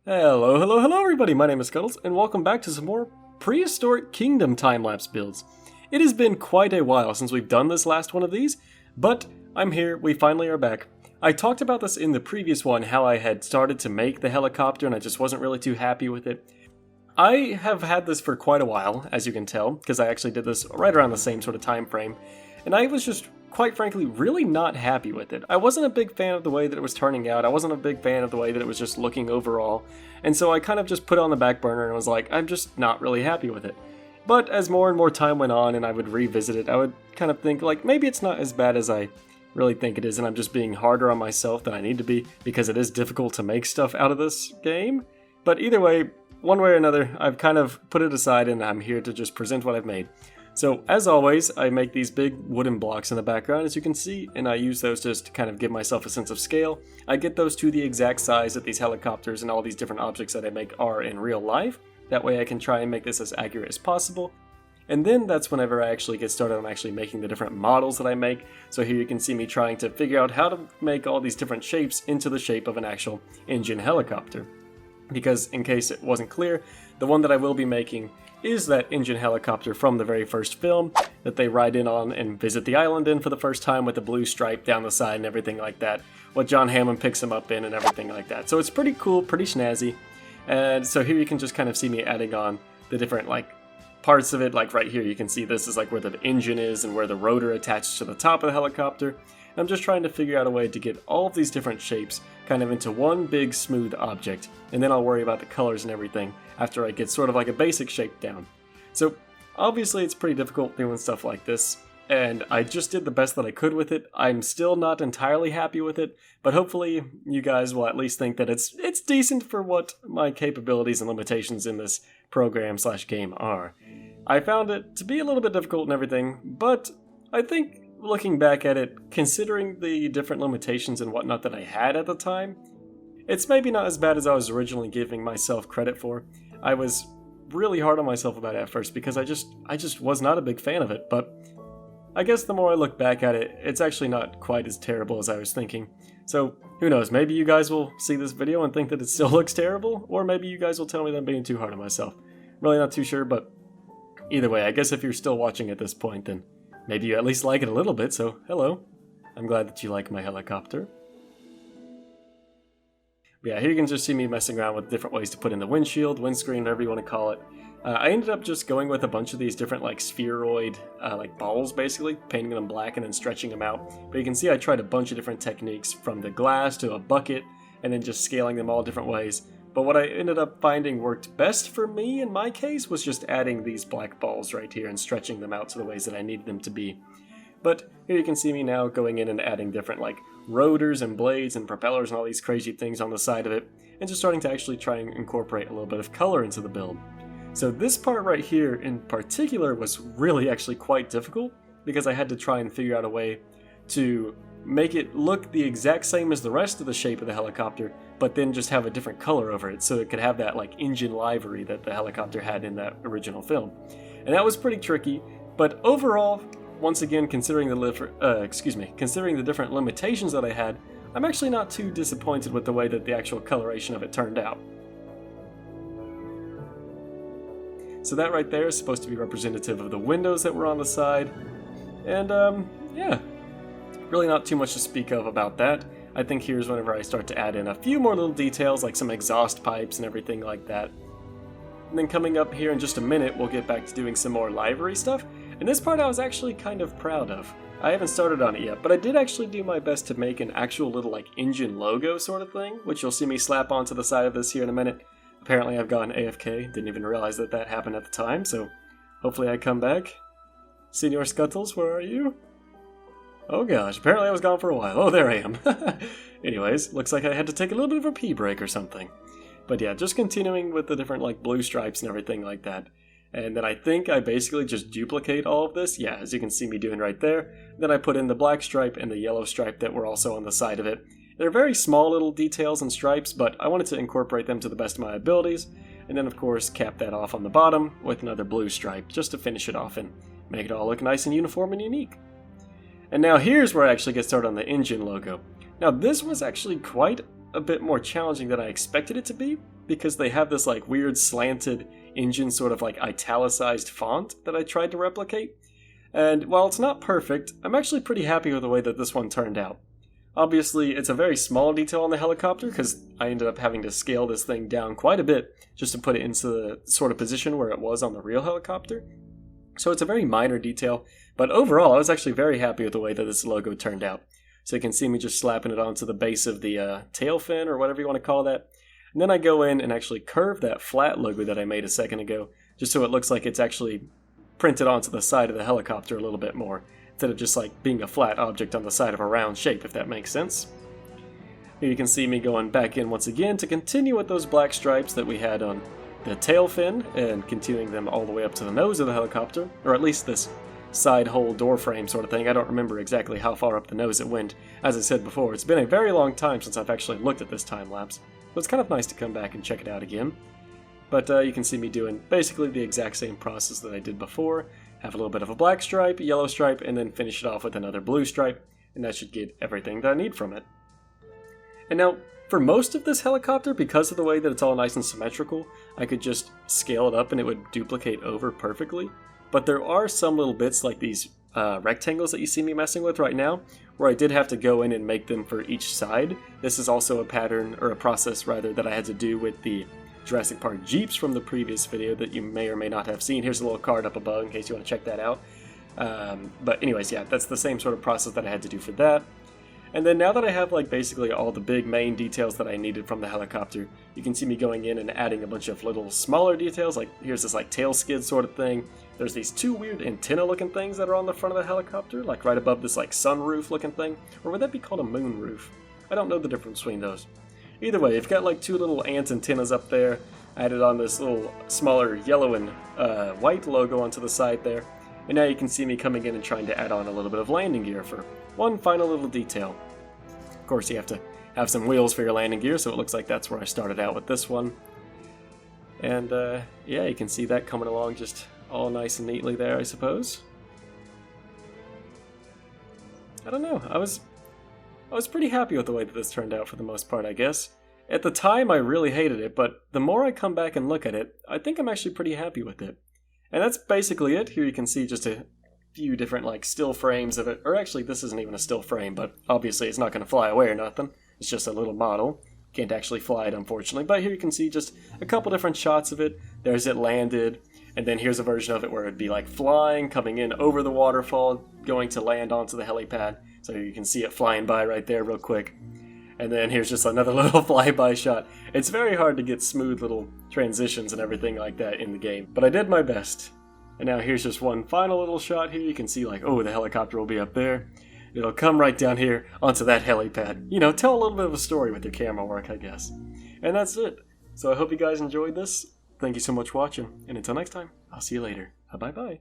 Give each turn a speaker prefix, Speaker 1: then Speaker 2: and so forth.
Speaker 1: Hello everybody, my name is Scuttles, and welcome back to some more Prehistoric Kingdom time-lapse builds. It has been quite a while since we've done this last one of these, but I'm here, we finally are back. I talked about this in the previous one, how I had started to make the helicopter and I just wasn't really too happy with it. I have had this for quite a while, as you can tell, because I actually did this right around the same sort of time frame, and I was just, quite frankly, really not happy with it. I wasn't a big fan of the way that it was turning out, I wasn't a big fan of the way that it was just looking overall, and so I kind of just put it on the back burner and was like, I'm just not really happy with it. But as more and more time went on and I would revisit it, I would kind of think, like, maybe it's not as bad as I really think it is, and I'm just being harder on myself than I need to be, because it is difficult to make stuff out of this game. But either way, one way or another, I've kind of put it aside and I'm here to just present what I've made. So, as always, I make these big wooden blocks in the background, as you can see, and I use those just to kind of give myself a sense of scale. I get those to the exact size that these helicopters and all these different objects that I make are in real life. That way I can try and make this as accurate as possible. And then that's whenever I actually get started on actually making the different models that I make. So here you can see me trying to figure out how to make all these different shapes into the shape of an actual InGen helicopter. Because, in case it wasn't clear, the one that I will be making is that InGen helicopter from the very first film that they ride in on and visit the island in for the first time with the blue stripe down the side and everything like that. What John Hammond picks him up in and everything like that. So it's pretty cool, pretty snazzy. And so here you can just kind of see me adding on the different parts of it. Like right here you can see this is like where the engine is and where the rotor attaches to the top of the helicopter. I'm just trying to figure out a way to get all of these different shapes kind of into one big smooth object, and then I'll worry about the colors and everything after I get sort of like a basic shape down. So obviously it's pretty difficult doing stuff like this, and I just did the best that I could with it. I'm still not entirely happy with it, but hopefully you guys will at least think that it's decent for what my capabilities and limitations in this program/game are. I found it to be a little bit difficult and everything, but I think looking back at it, considering the different limitations and whatnot that I had at the time, it's maybe not as bad as I was originally giving myself credit for. I was really hard on myself about it at first because I just was not a big fan of it, but I guess the more I look back at it, it's actually not quite as terrible as I was thinking. So, who knows, maybe you guys will see this video and think that it still looks terrible, or maybe you guys will tell me that I'm being too hard on myself. Really not too sure, but either way, I guess if you're still watching at this point, then maybe you at least like it a little bit, so hello. I'm glad that you like my helicopter. But yeah, here you can just see me messing around with different ways to put in the windshield, windscreen, whatever you want to call it. I ended up just going with a bunch of these different spheroid balls basically, painting them black and then stretching them out. But you can see I tried a bunch of different techniques, from the glass to a bucket, and then just scaling them all different ways. But what I ended up finding worked best for me in my case was just adding these black balls right here and stretching them out to the ways that I needed them to be. But here you can see me now going in and adding different rotors and blades and propellers and all these crazy things on the side of it, and just starting to actually try and incorporate a little bit of color into the build. So this part right here in particular was really actually quite difficult, because I had to try and figure out a way to make it look the exact same as the rest of the shape of the helicopter, but then just have a different color over it, so it could have that InGen livery that the helicopter had in that original film. And that was pretty tricky, but overall, once again, considering the different limitations that I had, I'm actually not too disappointed with the way that the actual coloration of it turned out. So that right there is supposed to be representative of the windows that were on the side, and yeah. Really not too much to speak of about that. I think here's whenever I start to add in a few more little details, like some exhaust pipes and everything like that. And then coming up here in just a minute, we'll get back to doing some more livery stuff. And this part I was actually kind of proud of. I haven't started on it yet, but I did actually do my best to make an actual little InGen logo sort of thing, which you'll see me slap onto the side of this here in a minute. Apparently I've gone AFK, didn't even realize that that happened at the time, so hopefully I come back. Senor Scuttles, where are you? Oh gosh, apparently I was gone for a while. Oh, there I am. Anyways, looks like I had to take a little bit of a pee break or something. But yeah, just continuing with the different blue stripes and everything like that. And then I think I basically just duplicate all of this. Yeah, as you can see me doing right there. Then I put in the black stripe and the yellow stripe that were also on the side of it. They're very small little details and stripes, but I wanted to incorporate them to the best of my abilities. And then of course cap that off on the bottom with another blue stripe just to finish it off and make it all look nice and uniform and unique. And now here's where I actually get started on the InGen logo. Now this was actually quite a bit more challenging than I expected it to be, because they have this like weird slanted InGen sort of like italicized font that I tried to replicate. And while it's not perfect, I'm actually pretty happy with the way that this one turned out. Obviously, it's a very small detail on the helicopter, because I ended up having to scale this thing down quite a bit just to put it into the sort of position where it was on the real helicopter. So it's a very minor detail, but overall I was actually very happy with the way that this logo turned out. So you can see me just slapping it onto the base of the tail fin, or whatever you want to call that. And then I go in and actually curve that flat logo that I made a second ago, just so it looks like it's actually printed onto the side of the helicopter a little bit more, instead of just like being a flat object on the side of a round shape, if that makes sense. Here you can see me going back in once again to continue with those black stripes that we had on the tail fin, and continuing them all the way up to the nose of the helicopter, or at least this side hole door frame sort of thing. I don't remember exactly how far up the nose it went. As I said before, it's been a very long time since I've actually looked at this time lapse, so it's kind of nice to come back and check it out again. But you can see me doing basically the exact same process that I did before. Have a little bit of a black stripe, a yellow stripe, and then finish it off with another blue stripe, and that should get everything that I need from it. And now, for most of this helicopter, because of the way that it's all nice and symmetrical, I could just scale it up and it would duplicate over perfectly. But there are some little bits like these rectangles that you see me messing with right now, where I did have to go in and make them for each side. This is also a pattern, or a process rather, that I had to do with the Jurassic Park Jeeps from the previous video that you may or may not have seen. Here's a little card up above in case you want to check that out. But anyways, yeah, that's the same sort of process that I had to do for that. And then now that I have like basically all the big main details that I needed from the helicopter, you can see me going in and adding a bunch of little smaller details. Like here's this like tail skid sort of thing. There's these two weird antenna looking things that are on the front of the helicopter, like right above this like sunroof looking thing. Or would that be called a moon roof? I don't know the difference between those. Either way, you've got like two little ant antennas up there. I added on this little smaller yellow and white logo onto the side there. And now you can see me coming in and trying to add on a little bit of landing gear for one final little detail. Of course, you have to have some wheels for your landing gear, so it looks like that's where I started out with this one. And yeah, you can see that coming along just all nice and neatly there, I suppose. I don't know, I was pretty happy with the way that this turned out for the most part, I guess. At the time, I really hated it, but the more I come back and look at it, I think I'm actually pretty happy with it. And that's basically it. Here you can see just a few different like still frames of it, or actually this isn't even a still frame, but obviously it's not going to fly away or nothing. It's just a little model. Can't actually fly it, unfortunately, but here you can see just a couple different shots of it. There's it landed, and then here's a version of it where it'd be like flying, coming in over the waterfall, going to land onto the helipad, so you can see it flying by right there real quick. And then here's just another little flyby shot. It's very hard to get smooth little transitions and everything like that in the game, but I did my best. And now here's just one final little shot here. You can see like, oh, the helicopter will be up there. It'll come right down here onto that helipad. You know, tell a little bit of a story with your camera work, I guess. And that's it. So I hope you guys enjoyed this. Thank you so much for watching, and until next time, I'll see you later. Bye-bye.